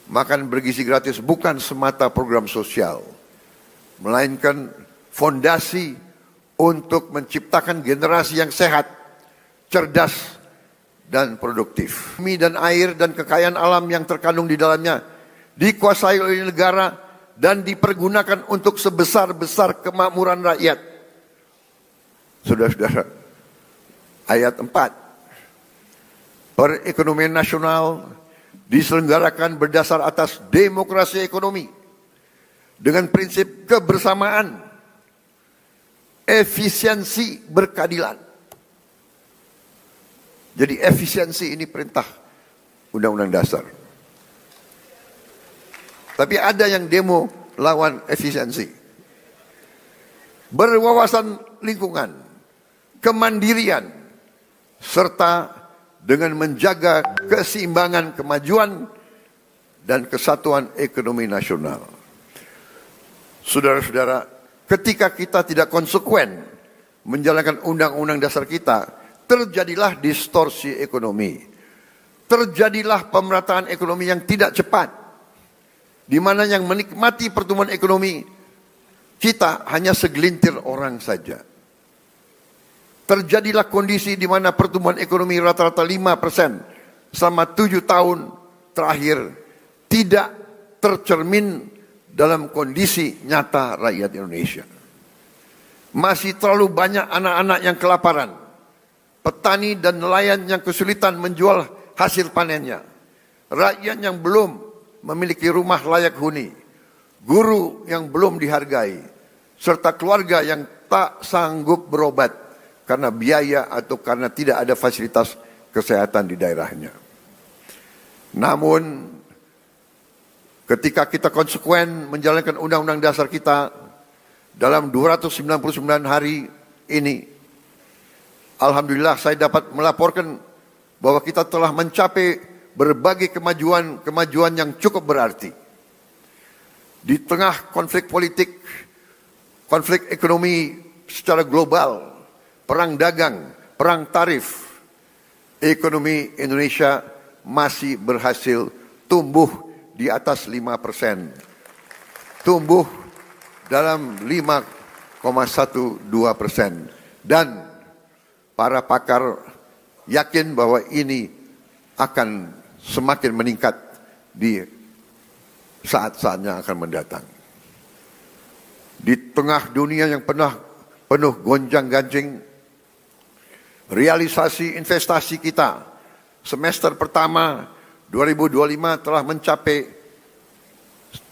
Makan bergizi gratis bukan semata program sosial, melainkan fondasi untuk menciptakan generasi yang sehat, cerdas, dan produktif. Bumi dan air dan kekayaan alam yang terkandung di dalamnya dikuasai oleh negara dan dipergunakan untuk sebesar-besar kemakmuran rakyat. Saudara-saudara, ayat 4. Perekonomian nasional diselenggarakan berdasar atas demokrasi ekonomi dengan prinsip kebersamaan, efisiensi, berkeadilan. Jadi efisiensi ini perintah Undang-Undang Dasar. Tapi ada yang demo lawan efisiensi. Berwawasan lingkungan, kemandirian, serta dengan menjaga keseimbangan kemajuan dan kesatuan ekonomi nasional. Saudara-saudara, ketika kita tidak konsekuen menjalankan undang-undang dasar kita, terjadilah distorsi ekonomi. Terjadilah pemerataan ekonomi yang tidak cepat, di mana yang menikmati pertumbuhan ekonomi kita hanya segelintir orang saja. Terjadilah kondisi di mana pertumbuhan ekonomi rata-rata 5% selama 7 tahun terakhir tidak tercermin dalam kondisi nyata rakyat Indonesia. Masih terlalu banyak anak-anak yang kelaparan, petani dan nelayan yang kesulitan menjual hasil panennya, rakyat yang belum memiliki rumah layak huni, guru yang belum dihargai, serta keluarga yang tak sanggup berobat karena biaya atau karena tidak ada fasilitas kesehatan di daerahnya. Namun, ketika kita konsekuen menjalankan undang-undang dasar kita dalam 299 hari ini, alhamdulillah saya dapat melaporkan bahwa kita telah mencapai berbagai kemajuan yang cukup berarti. Di tengah konflik politik, konflik ekonomi secara global, perang dagang, perang tarif, ekonomi Indonesia masih berhasil tumbuh di atas 5%. Tumbuh dalam 5,12%. Dan para pakar yakin bahwa ini akan semakin meningkat di saat-saatnya akan mendatang. Di tengah dunia yang penuh gonjang-ganjing, realisasi investasi kita semester pertama 2025 telah mencapai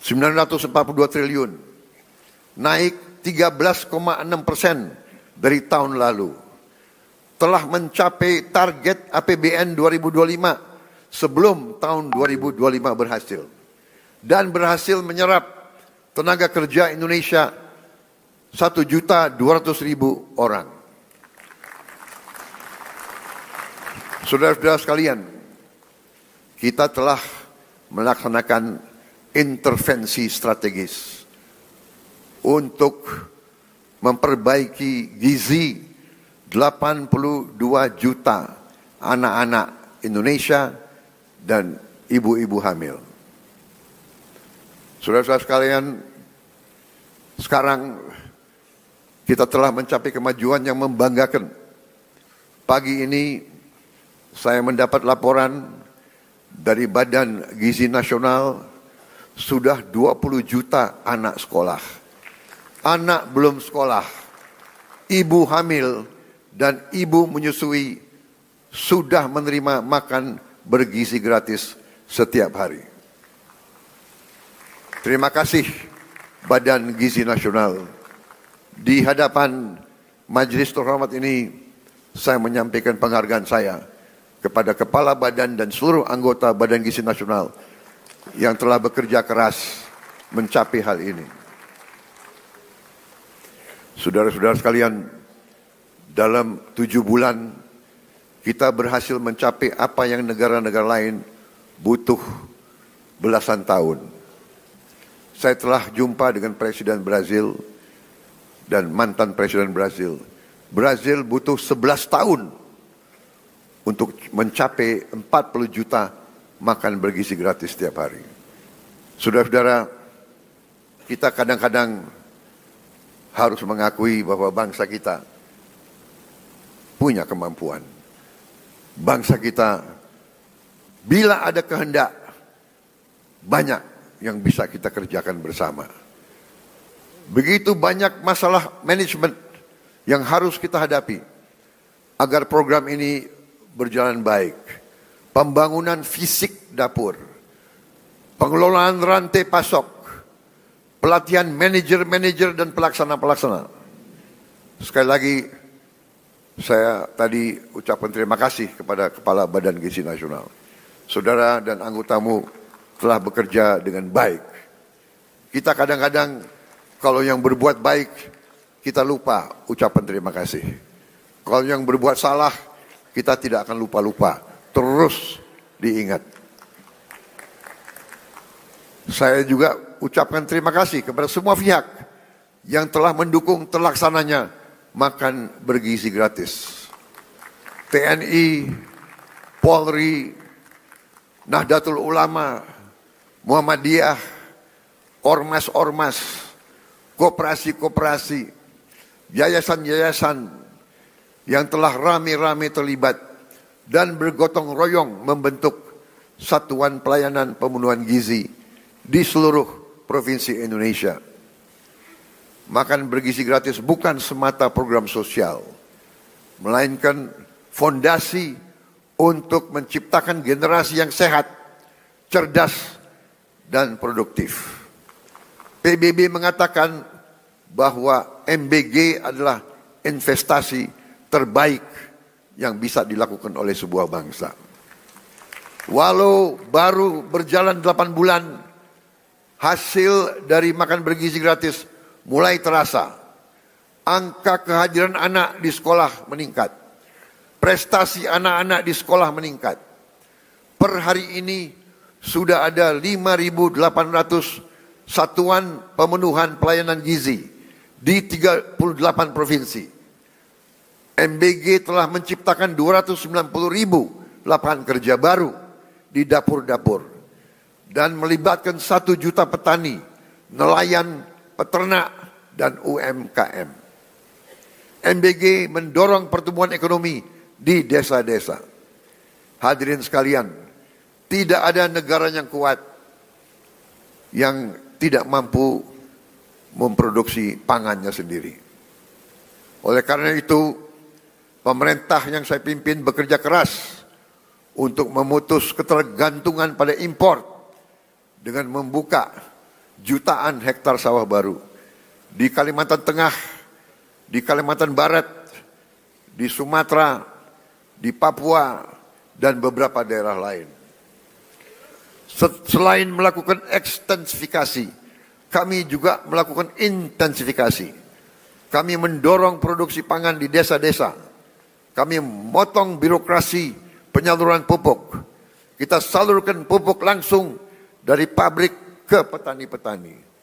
942 triliun, naik 13,6% dari tahun lalu. Telah mencapai target APBN 2025 sebelum tahun 2025 berhasil. Dan berhasil menyerap tenaga kerja Indonesia 1.200.000 orang. Saudara-saudara sekalian, kita telah melaksanakan intervensi strategis untuk memperbaiki gizi 82 juta anak-anak Indonesia dan ibu-ibu hamil. Saudara-saudara sekalian, sekarang kita telah mencapai kemajuan yang membanggakan. Pagi ini saya mendapat laporan dari Badan Gizi Nasional, sudah 20 juta anak sekolah. Anak belum sekolah, ibu hamil, dan ibu menyusui sudah menerima makan bergizi gratis setiap hari. Terima kasih Badan Gizi Nasional. Di hadapan majelis terhormat ini, saya menyampaikan penghargaan saya kepada Kepala Badan dan seluruh anggota Badan Gizi Nasional yang telah bekerja keras mencapai hal ini. Saudara-saudara sekalian, dalam 7 bulan kita berhasil mencapai apa yang negara-negara lain butuh belasan tahun. Saya telah jumpa dengan Presiden Brazil dan mantan Presiden Brazil. Brazil butuh 11 tahun untuk mencapai 40 juta makan bergizi gratis setiap hari. Saudara-saudara, kita kadang-kadang harus mengakui bahwa bangsa kita punya kemampuan. Bangsa kita, bila ada kehendak, banyak yang bisa kita kerjakan bersama. Begitu banyak masalah manajemen yang harus kita hadapi agar program ini berjalan baik. Pembangunan fisik dapur, pengelolaan rantai pasok, pelatihan manajer-manajer dan pelaksana-pelaksana. Sekali lagi, saya tadi ucapkan terima kasih kepada Kepala Badan Gizi Nasional. Saudara dan anggotamu telah bekerja dengan baik. Kita kadang-kadang kalau yang berbuat baik, kita lupa ucapan terima kasih. Kalau yang berbuat salah, kita tidak akan lupa-lupa. Terus diingat. Saya juga ucapkan terima kasih kepada semua pihak yang telah mendukung terlaksananya makan bergizi gratis. TNI, Polri, Nahdlatul Ulama, Muhammadiyah, ormas-ormas, koperasi-koperasi, yayasan-yayasan yang telah rame-rame terlibat dan bergotong royong membentuk Satuan Pelayanan Pemenuhan Gizi di seluruh provinsi Indonesia. Makan bergizi gratis bukan semata program sosial, melainkan fondasi untuk menciptakan generasi yang sehat, cerdas, dan produktif. PBB mengatakan bahwa MBG adalah investasi terbaik yang bisa dilakukan oleh sebuah bangsa. Walau baru berjalan 8 bulan, hasil dari makan bergizi gratis mulai terasa. Angka kehadiran anak di sekolah meningkat. Prestasi anak-anak di sekolah meningkat. Per hari ini sudah ada 5.800 satuan pemenuhan pelayanan gizi di 38 provinsi. MBG telah menciptakan 290.000 lapangan kerja baru di dapur-dapur dan melibatkan 1 juta petani, nelayan, peternak, dan UMKM. MBG mendorong pertumbuhan ekonomi di desa-desa. Hadirin sekalian, tidak ada negara yang kuat yang tidak mampu memproduksi pangannya sendiri. Oleh karena itu, pemerintah yang saya pimpin bekerja keras untuk memutus ketergantungan pada impor dengan membuka jutaan hektar sawah baru di Kalimantan Tengah, di Kalimantan Barat, di Sumatera, di Papua, dan beberapa daerah lain. Selain melakukan ekstensifikasi, kami juga melakukan intensifikasi. Kami mendorong produksi pangan di desa-desa. Kami memotong birokrasi penyaluran pupuk. Kita salurkan pupuk langsung dari pabrik ke petani-petani.